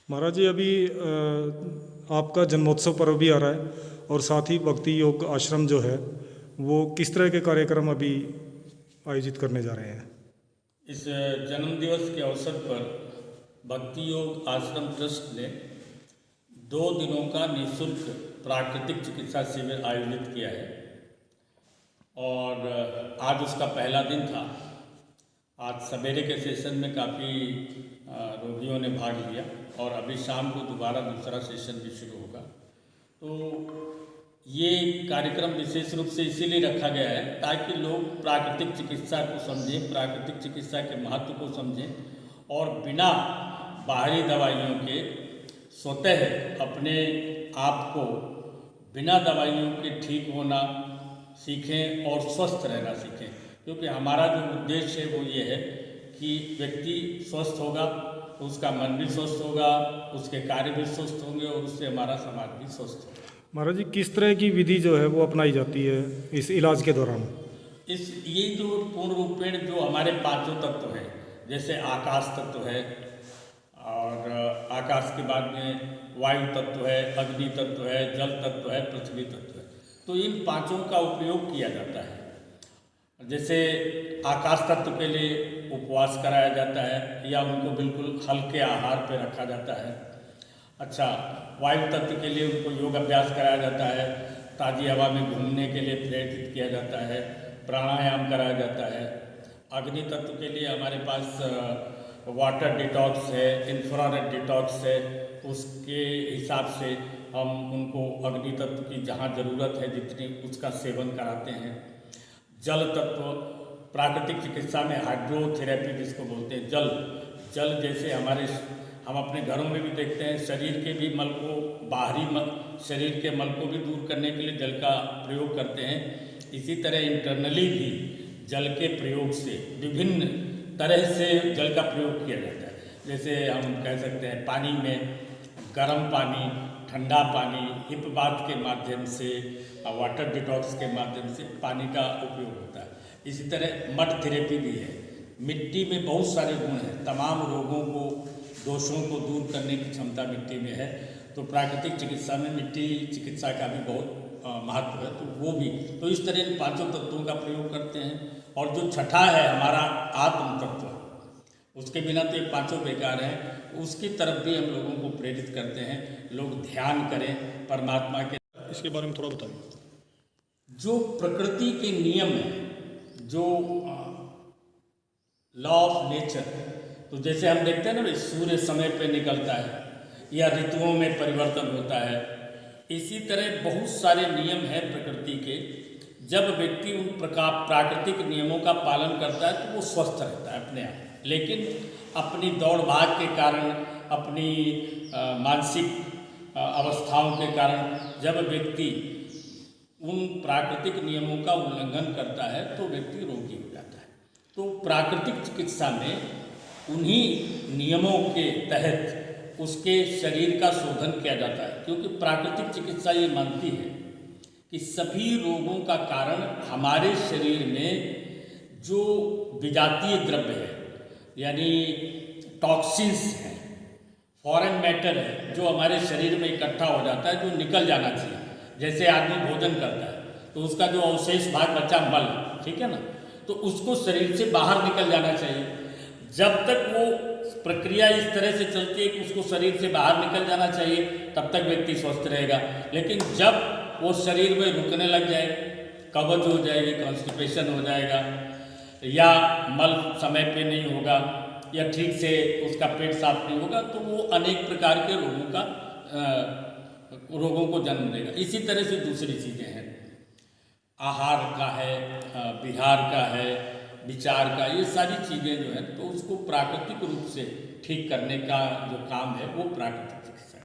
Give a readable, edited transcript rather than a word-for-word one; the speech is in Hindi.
महाराज जी, अभी आपका जन्मोत्सव पर्व भी आ रहा है और साथ ही भक्ति योग आश्रम जो है वो किस तरह के कार्यक्रम अभी आयोजित करने जा रहे हैं। इस जन्म दिवस के अवसर पर भक्ति योग आश्रम ट्रस्ट ने 2 दिनों का निःशुल्क प्राकृतिक चिकित्सा शिविर आयोजित किया है और आज उसका पहला दिन था। आज सवेरे के सेशन में काफ़ी रोगियों ने भाग लिया और अभी शाम को दोबारा दूसरा सेशन भी शुरू होगा। तो ये कार्यक्रम विशेष रूप से इसीलिए रखा गया है ताकि लोग प्राकृतिक चिकित्सा को समझें, प्राकृतिक चिकित्सा के महत्व को समझें और बिना बाहरी दवाइयों के स्वतः अपने आप को बिना दवाइयों के ठीक होना सीखें और स्वस्थ रहना सीखें। क्योंकि हमारा जो उद्देश्य है वो ये है कि व्यक्ति स्वस्थ होगा तो उसका मन भी स्वस्थ होगा, उसके कार्य भी स्वस्थ होंगे और उससे हमारा समाज भी स्वस्थ होगा। महाराज जी, किस तरह की विधि जो है वो अपनाई जाती है इस इलाज के दौरान? ये जो पूर्ण रूपेण जो हमारे पांचों तत्व हैं, जैसे आकाश तत्व है और आकाश के बाद में वायु तत्व है, अग्नि तत्व है, जल तत्व है, पृथ्वी तत्व है, तो इन पांचों का उपयोग किया जाता है। जैसे आकाश तत्व के लिए उपवास कराया जाता है या उनको बिल्कुल हल्के आहार पर रखा जाता है। अच्छा, वायु तत्व के लिए उनको योग अभ्यास कराया जाता है, ताज़ी हवा में घूमने के लिए प्रेरित किया जाता है, प्राणायाम कराया जाता है। अग्नि तत्व के लिए हमारे पास वाटर डिटॉक्स है, इंफ्रारेड डिटॉक्स है, उसके हिसाब से हम उनको अग्नि तत्व की जहाँ ज़रूरत है जितनी उसका सेवन कराते हैं। जल तत्व प्राकृतिक चिकित्सा में हाइड्रोथेरेपी जिसको बोलते हैं, जल जैसे हम अपने घरों में भी देखते हैं, शरीर के भी मल को बाहरी शरीर के मल को भी दूर करने के लिए जल का प्रयोग करते हैं। इसी तरह इंटरनली भी जल के प्रयोग से विभिन्न तरह से जल का प्रयोग किया जाता है। जैसे हम कह सकते हैं पानी में गर्म पानी, ठंडा पानी, हिप बाथ के माध्यम से, वाटर डिटॉक्स के माध्यम से पानी का उपयोग होता है। इसी तरह मड थेरेपी भी है। मिट्टी में बहुत सारे गुण हैं, तमाम रोगों को, दोषों को दूर करने की क्षमता मिट्टी में है। तो प्राकृतिक चिकित्सा में मिट्टी चिकित्सा का भी बहुत महत्व है, तो वो भी तो इस तरह इन पांचों तत्वों का प्रयोग करते हैं। और जो छठा है हमारा आत्म तत्व, उसके बिना तो ये पांचों बेकार हैं, उसकी तरफ भी हम लोगों को प्रेरित करते हैं। लोग ध्यान करें परमात्मा के। इसके बारे में थोड़ा बताइए। जो प्रकृति के नियम हैं, जो लॉ ऑफ नेचर, तो जैसे हम देखते हैं ना, सूर्य समय पे निकलता है या ऋतुओं में परिवर्तन होता है, इसी तरह बहुत सारे नियम हैं प्रकृति के। जब व्यक्ति उन प्राकृतिक नियमों का पालन करता है तो वो स्वस्थ रहता है अपने आप। लेकिन अपनी दौड़ भाग के कारण, अपनी मानसिक अवस्थाओं के कारण जब व्यक्ति उन प्राकृतिक नियमों का उल्लंघन करता है तो व्यक्ति रोगी हो जाता है। तो प्राकृतिक चिकित्सा में उन्हीं नियमों के तहत उसके शरीर का शोधन किया जाता है। क्योंकि प्राकृतिक चिकित्सा ये मानती है कि सभी रोगों का कारण हमारे शरीर में जो विजातीय द्रव्य है, यानी टॉक्सिन्स हैं, फॉरेन मैटर है, जो हमारे शरीर में इकट्ठा हो जाता है, जो निकल जाना चाहिए। जैसे आदमी भोजन करता है तो उसका जो अवशेष भाग बचा मल, ठीक है ना, तो उसको शरीर से बाहर निकल जाना चाहिए। जब तक वो प्रक्रिया इस तरह से चलती है कि उसको शरीर से बाहर निकल जाना चाहिए, तब तक व्यक्ति स्वस्थ रहेगा। लेकिन जब वो शरीर में रुकने लग जाए, कब्ज हो जाएगी, कॉन्स्टिपेशन हो जाएगा, या मल समय पे नहीं होगा, या ठीक से उसका पेट साफ नहीं होगा, तो वो अनेक प्रकार के रोगों को जन्म देगा। इसी तरह से दूसरी चीज़ें हैं, आहार का है, विहार का है, विचार का, ये सारी चीज़ें जो है तो उसको प्राकृतिक रूप से ठीक करने का जो काम है वो प्राकृतिक चिकित्सा।